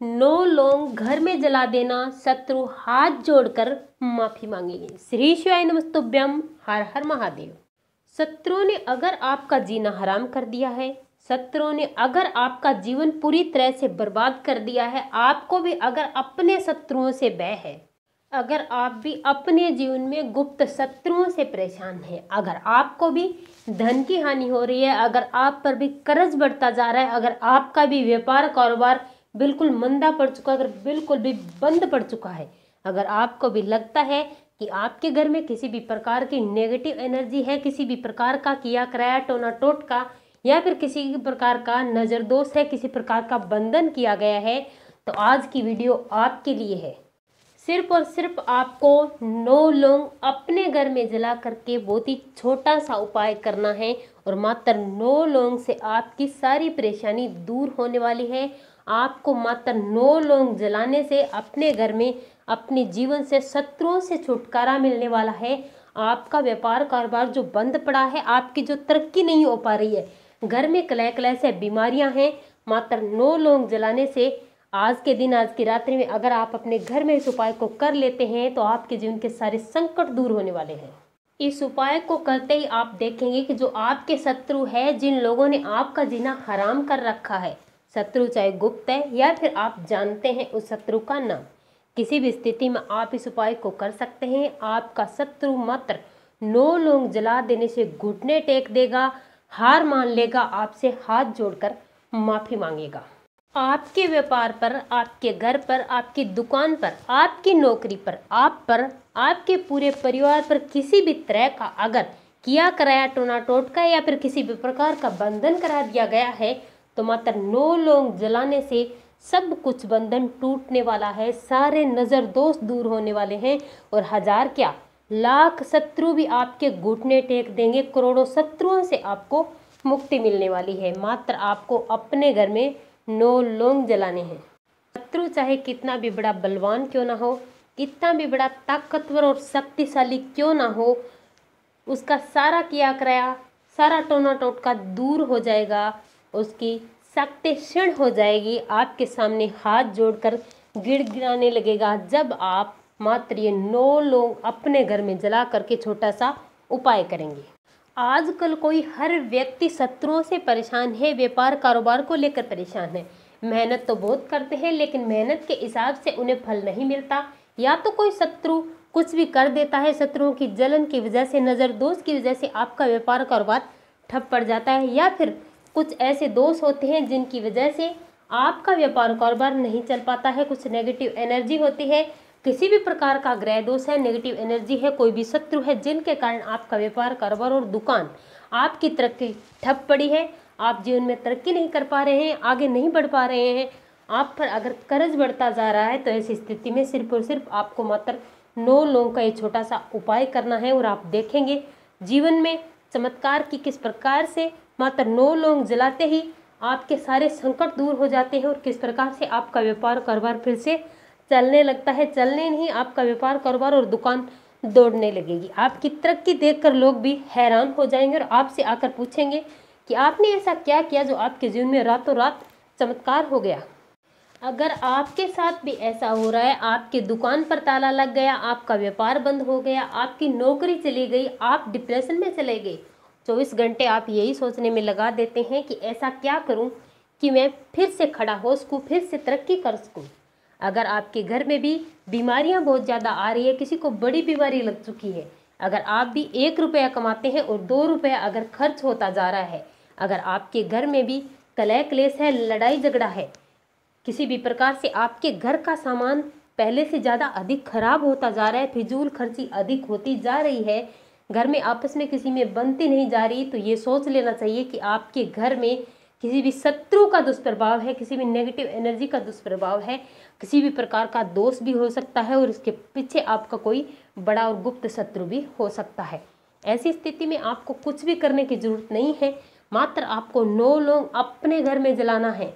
9 लौंग घर में जला देना, शत्रु हाथ जोड़कर माफी मांगेंगे। श्री शिवाय नमस्तुभ्यम, हर हर महादेव। शत्रुओं ने अगर आपका जीना हराम कर दिया है, शत्रुओं ने अगर आपका जीवन पूरी तरह से बर्बाद कर दिया है, आपको भी अगर अपने शत्रुओं से भय है, अगर आप भी अपने जीवन में गुप्त शत्रुओं से परेशान हैं, अगर आपको भी धन की हानि हो रही है, अगर आप पर भी कर्ज बढ़ता जा रहा है, अगर आपका भी व्यापार कारोबार बिल्कुल मंदा पड़ चुका है, अगर बिल्कुल भी बंद पड़ चुका है, अगर आपको भी लगता है कि आपके घर में किसी भी प्रकार की नेगेटिव एनर्जी है, किसी भी प्रकार का किया कराया टोना टोटका या फिर किसी भी प्रकार का नज़र दोष है, किसी प्रकार का बंधन किया गया है, तो आज की वीडियो आपके लिए है। सिर्फ और सिर्फ आपको 9 लौंग अपने घर में जला करके बहुत ही छोटा सा उपाय करना है और मात्र 9 लौंग से आपकी सारी परेशानी दूर होने वाली है। आपको मात्र 9 लौंग जलाने से अपने घर में अपने जीवन से शत्रुओं से छुटकारा मिलने वाला है। आपका व्यापार कारोबार जो बंद पड़ा है, आपकी जो तरक्की नहीं हो पा रही है, घर में कलह कलह से बीमारियां हैं, मात्र 9 लौंग जलाने से आज के दिन, आज की रात्रि में अगर आप अपने घर में इस उपाय को कर लेते हैं तो आपके जीवन के सारे संकट दूर होने वाले हैं। इस उपाय को करते ही आप देखेंगे कि जो आपके शत्रु है, जिन लोगों ने आपका जीना हराम कर रखा है, शत्रु चाहे गुप्त है या फिर आप जानते हैं उस शत्रु का नाम, किसी भी स्थिति में आप इस उपाय को कर सकते हैं। आपका शत्रु मात्र 9 लौंग जला देने से घुटने टेक देगा, हार मान लेगा, आपसे हाथ जोड़कर माफी मांगेगा। आपके व्यापार पर, आपके घर पर, आपकी दुकान पर, आपकी नौकरी पर, आप पर, आपके पूरे परिवार पर किसी भी तरह का अगर किया कराया टोना टोटका या फिर किसी भी प्रकार का बंधन करा दिया गया है, तो मात्र 9 लौंग जलाने से सब कुछ बंधन टूटने वाला है, सारे नज़र दोष दूर होने वाले हैं और हजार क्या लाख शत्रु भी आपके घुटने टेक देंगे। करोड़ों शत्रुओं से आपको मुक्ति मिलने वाली है। मात्र आपको अपने घर में 9 लौंग जलाने हैं। शत्रु चाहे कितना भी बड़ा बलवान क्यों ना हो, कितना भी बड़ा ताकतवर और शक्तिशाली क्यों ना हो, उसका सारा किया कराया, सारा टोना टोटका दूर हो जाएगा, उसकी शक्ति क्षीण हो जाएगी, आपके सामने हाथ जोड़कर गिड़गिड़ाने लगेगा जब आप मात्र ये 9 लौंग अपने घर में जला करके छोटा सा उपाय करेंगे। आजकल कोई हर व्यक्ति शत्रुओं से परेशान है, व्यापार कारोबार को लेकर परेशान है। मेहनत तो बहुत करते हैं लेकिन मेहनत के हिसाब से उन्हें फल नहीं मिलता, या तो कोई शत्रु कुछ भी कर देता है, शत्रुओं की जलन की वजह से, नज़र दोष की वजह से आपका व्यापार कारोबार ठप पड़ जाता है, या फिर कुछ ऐसे दोष होते हैं जिनकी वजह से आपका व्यापार कारोबार नहीं चल पाता है, कुछ नेगेटिव एनर्जी होती है, किसी भी प्रकार का ग्रह दोष है, नेगेटिव एनर्जी है, कोई भी शत्रु है, जिनके कारण आपका व्यापार कारोबार और दुकान, आपकी तरक्की ठप पड़ी है, आप जीवन में तरक्की नहीं कर पा रहे हैं, आगे नहीं बढ़ पा रहे हैं, आप पर अगर कर्ज बढ़ता जा रहा है, तो ऐसी स्थिति में सिर्फ और सिर्फ आपको मात्र 9 लौंग का ये छोटा सा उपाय करना है और आप देखेंगे जीवन में चमत्कार की किस प्रकार से मात्र 9 लौंग जलाते ही आपके सारे संकट दूर हो जाते हैं और किस प्रकार से आपका व्यापार कारोबार फिर से चलने लगता है। चलने नहीं, आपका व्यापार कारोबार और दुकान दौड़ने लगेगी। आपकी तरक्की देखकर लोग भी हैरान हो जाएंगे और आपसे आकर पूछेंगे कि आपने ऐसा क्या किया जो आपके जीवन में रातों रात चमत्कार हो गया। अगर आपके साथ भी ऐसा हो रहा है, आपकी दुकान पर ताला लग गया, आपका व्यापार बंद हो गया, आपकी नौकरी चली गई, आप डिप्रेशन में चले गए, 24 घंटे आप यही सोचने में लगा देते हैं कि ऐसा क्या करूं कि मैं फिर से खड़ा हो सकूं, फिर से तरक्की कर सकूं। अगर आपके घर में भी बीमारियां बहुत ज़्यादा आ रही है, किसी को बड़ी बीमारी लग चुकी है, अगर आप भी 1 रुपया कमाते हैं और 2 रुपया अगर खर्च होता जा रहा है, अगर आपके घर में भी कलह क्लेश है, लड़ाई झगड़ा है, किसी भी प्रकार से आपके घर का सामान पहले से ज़्यादा अधिक खराब होता जा रहा है, फिजूल खर्ची अधिक होती जा रही है, घर में आपस में किसी में बनती नहीं जा रही, तो ये सोच लेना चाहिए कि आपके घर में किसी भी शत्रु का दुष्प्रभाव है, किसी भी नेगेटिव एनर्जी का दुष्प्रभाव है, किसी भी प्रकार का दोष भी हो सकता है और इसके पीछे आपका कोई बड़ा और गुप्त शत्रु भी हो सकता है। ऐसी स्थिति में आपको कुछ भी करने की जरूरत नहीं है, मात्र आपको 9 लौंग अपने घर में जलाना है।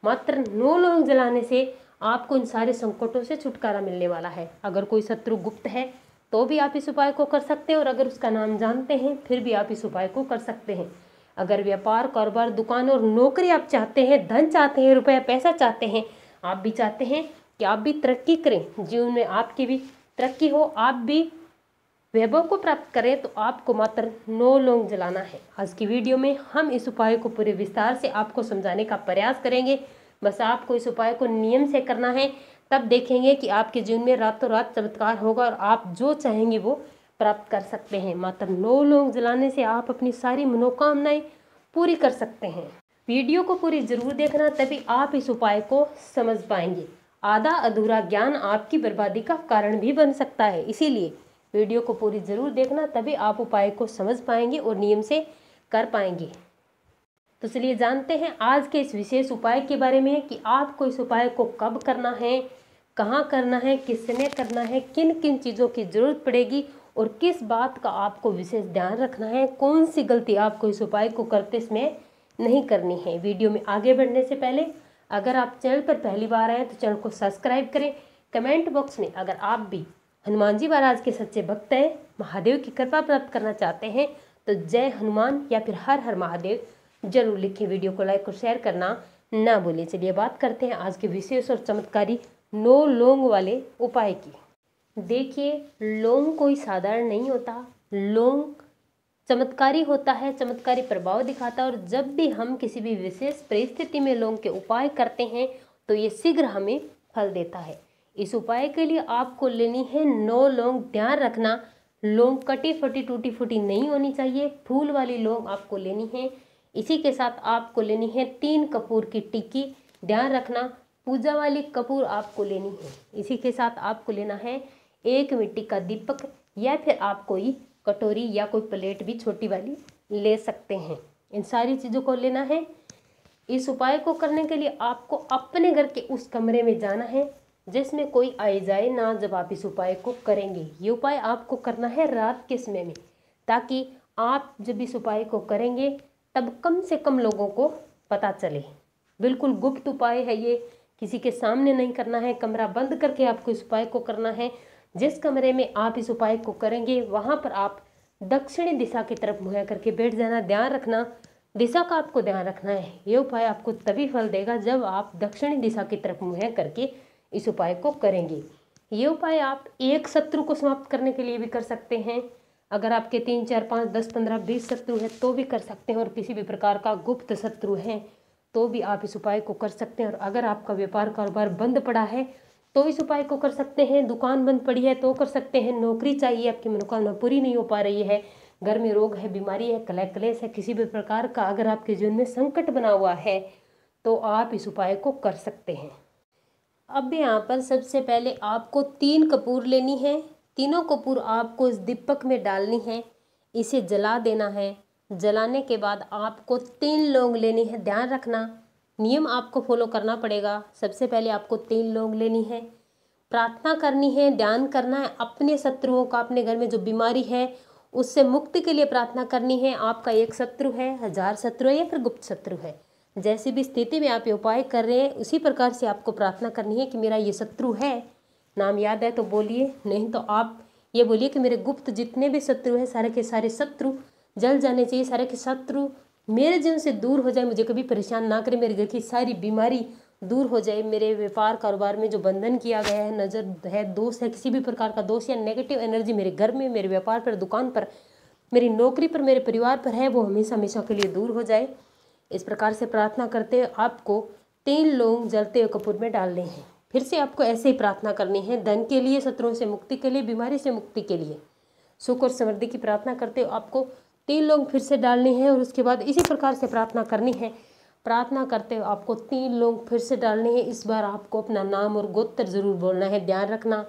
मात्र 9 लौंग जलाने से आपको इन सारे संकटों से छुटकारा मिलने वाला है। अगर कोई शत्रु गुप्त है तो भी आप इस उपाय को कर सकते हैं और अगर उसका नाम जानते हैं फिर भी आप इस उपाय को कर सकते हैं। अगर व्यापार कारोबार दुकान और नौकरी आप चाहते हैं, धन चाहते हैं, रुपया पैसा चाहते हैं, आप भी चाहते हैं कि आप भी तरक्की करें, जीवन में आपकी भी तरक्की हो, आप भी वैभव को प्राप्त करें, तो आपको मात्र 9 लौंग जलाना है। आज की वीडियो में हम इस उपाय को पूरे विस्तार से आपको समझाने का प्रयास करेंगे। बस आपको इस उपाय को नियम से करना है, तब देखेंगे कि आपके जीवन में रातों रात चमत्कार होगा और आप जो चाहेंगे वो प्राप्त कर सकते हैं। मात्र 9 लौंग जलाने से आप अपनी सारी मनोकामनाएं पूरी कर सकते हैं। वीडियो को पूरी जरूर देखना, तभी आप इस उपाय को समझ पाएंगे। आधा अधूरा ज्ञान आपकी बर्बादी का कारण भी बन सकता है, इसीलिए वीडियो को पूरी जरूर देखना, तभी आप उपाय को समझ पाएंगे और नियम से कर पाएंगे। तो चलिए जानते हैं आज के इस विशेष उपाय के बारे में कि आपको इस उपाय को कब करना है, कहाँ करना है, किस समय करना है, किन किन चीज़ों की जरूरत पड़ेगी और किस बात का आपको विशेष ध्यान रखना है, कौन सी गलती आपको इस उपाय को करते समय नहीं करनी है। वीडियो में आगे बढ़ने से पहले अगर आप चैनल पर पहली बार आए तो चैनल को सब्सक्राइब करें। कमेंट बॉक्स में अगर आप भी हनुमान जी महाराज के सच्चे भक्त हैं, महादेव की कृपा प्राप्त करना चाहते हैं, तो जय हनुमान या फिर हर हर महादेव जरूर लिखें। वीडियो को लाइक और शेयर करना ना भूलें। चलिए बात करते हैं आज के विशेष और चमत्कारी 9 लौंग वाले उपाय की। देखिए, लौंग कोई साधारण नहीं होता, लौंग चमत्कारी होता है, चमत्कारी प्रभाव दिखाता है। और जब भी हम किसी भी विशेष परिस्थिति में लौंग के उपाय करते हैं तो ये शीघ्र हमें फल देता है। इस उपाय के लिए आपको लेनी है 9 लौंग। ध्यान रखना, लौंग कटी फटी टूटी फूटी नहीं होनी चाहिए, फूल वाली लौंग आपको लेनी है। इसी के साथ आपको लेनी है 3 कपूर की टिक्की। ध्यान रखना, पूजा वाली कपूर आपको लेनी है। इसी के साथ आपको लेना है 1 मिट्टी का दीपक, या फिर आप कोई कटोरी या कोई प्लेट भी छोटी वाली ले सकते हैं। इन सारी चीज़ों को लेना है। इस उपाय को करने के लिए आपको अपने घर के उस कमरे में जाना है जिसमें कोई आए जाए ना जब आप इस उपाय को करेंगे। ये उपाय आपको करना है रात के समय में, ताकि आप जब इस उपाय को करेंगे तब कम से कम लोगों को पता चले। बिल्कुल गुप्त उपाय है ये, किसी के सामने नहीं करना है, कमरा बंद करके आपको इस उपाय को करना है। जिस कमरे में आप इस उपाय को करेंगे वहाँ पर आप दक्षिणी दिशा की तरफ मुँह करके बैठ जाना। ध्यान रखना, दिशा का आपको ध्यान रखना है। ये उपाय आपको तभी फल देगा जब आप दक्षिणी दिशा की तरफ मुँह करके इस उपाय को करेंगे। ये उपाय आप एक शत्रु को समाप्त करने के लिए भी कर सकते हैं। अगर आपके 3, 4, 5, 10, 15, 20 शत्रु है तो भी कर सकते हैं, और किसी भी प्रकार का गुप्त शत्रु है तो भी आप इस उपाय को कर सकते हैं। और अगर आपका व्यापार कारोबार बंद पड़ा है तो इस उपाय को कर सकते हैं। दुकान बंद पड़ी है तो कर सकते हैं। नौकरी चाहिए, आपकी मनोकामना पूरी नहीं हो पा रही है, घर में रोग है, बीमारी है, कलह कलेश है, किसी भी प्रकार का अगर आपके जीवन में संकट बना हुआ है तो आप इस उपाय को कर सकते हैं। अब यहाँ पर सबसे पहले आपको 3 कपूर लेनी है। तीनों कपूर आपको इस दीपक में डालनी है, इसे जला देना है। जलाने के बाद आपको 3 लौंग लेनी है। ध्यान रखना, नियम आपको फॉलो करना पड़ेगा। सबसे पहले आपको 3 लौंग लेनी है, प्रार्थना करनी है, ध्यान करना है अपने शत्रुओं का, अपने घर में जो बीमारी है उससे मुक्ति के लिए प्रार्थना करनी है। आपका एक शत्रु है, 1000 शत्रु है या फिर गुप्त शत्रु है, जैसी भी स्थिति में आप ये उपाय कर रहे हैं उसी प्रकार से आपको प्रार्थना करनी है कि मेरा ये शत्रु है। नाम याद है तो बोलिए, नहीं तो आप ये बोलिए कि मेरे गुप्त जितने भी शत्रु हैं सारे के सारे शत्रु जल जाने चाहिए, सारे के शत्रु मेरे जीवन से दूर हो जाए, मुझे कभी परेशान ना करे, मेरे घर की सारी बीमारी दूर हो जाए, मेरे व्यापार कारोबार में जो बंधन किया गया है, नज़र है, दोष है, किसी भी प्रकार का दोष या नेगेटिव एनर्जी मेरे घर में, मेरे व्यापार पर, दुकान पर, मेरी नौकरी पर, मेरे परिवार पर है, वो हमेशा हमेशा के लिए दूर हो जाए। इस प्रकार से प्रार्थना करते हुए आपको 3 लौंग जलते हुए कपूर में डालने हैं। फिर से आपको ऐसे ही प्रार्थना करनी है, धन के लिए, शत्रुओं से मुक्ति के लिए, बीमारी से मुक्ति के लिए, सुख और समृद्धि की प्रार्थना करते हुए आपको 3 लौंग फिर से डालने हैं। और उसके बाद इसी प्रकार से प्रार्थना करनी है। प्रार्थना करते हुए आपको 3 लौंग फिर से डालने हैं। इस बार आपको अपना नाम और गोत्र जरूर बोलना है। ध्यान रखना,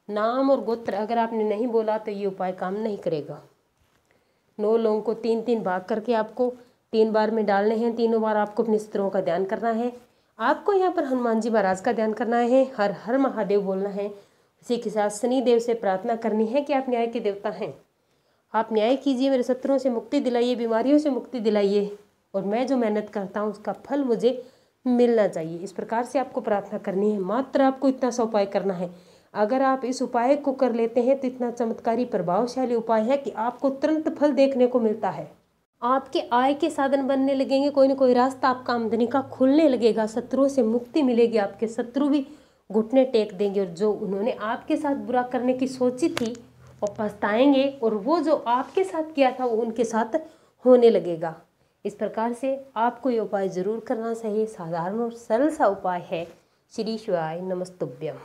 नाम और गोत्र अगर आपने नहीं बोला तो ये उपाय काम नहीं करेगा। 9 लौंग को 3-3 भाग करके आपको 3 बार में डालने हैं। तीनों बार आपको अपने शत्रुओं का ध्यान करना है। आपको यहाँ पर हनुमान जी महाराज का ध्यान करना है, हर हर महादेव बोलना है। इसी के साथ शनि देव से प्रार्थना करनी है कि आप न्याय के देवता हैं, आप न्याय कीजिए, मेरे शत्रुओं से मुक्ति दिलाइए, बीमारियों से मुक्ति दिलाइए, और मैं जो मेहनत करता हूँ उसका फल मुझे मिलना चाहिए। इस प्रकार से आपको प्रार्थना करनी है। मात्र आपको इतना सा उपाय करना है। अगर आप इस उपाय को कर लेते हैं तो इतना चमत्कारी प्रभावशाली उपाय है कि आपको तुरंत फल देखने को मिलता है। आपके आय के साधन बनने लगेंगे, कोई ना कोई रास्ता आपका आमदनी का खुलने लगेगा, शत्रुओं से मुक्ति मिलेगी, आपके शत्रु भी घुटने टेक देंगे और जो उन्होंने आपके साथ बुरा करने की सोची थी वो पछताएंगे और वो जो आपके साथ किया था वो उनके साथ होने लगेगा। इस प्रकार से आपको ये उपाय जरूर करना चाहिए, साधारण और सरल सा उपाय है। श्री शिवाय नमस्तुभ्यम।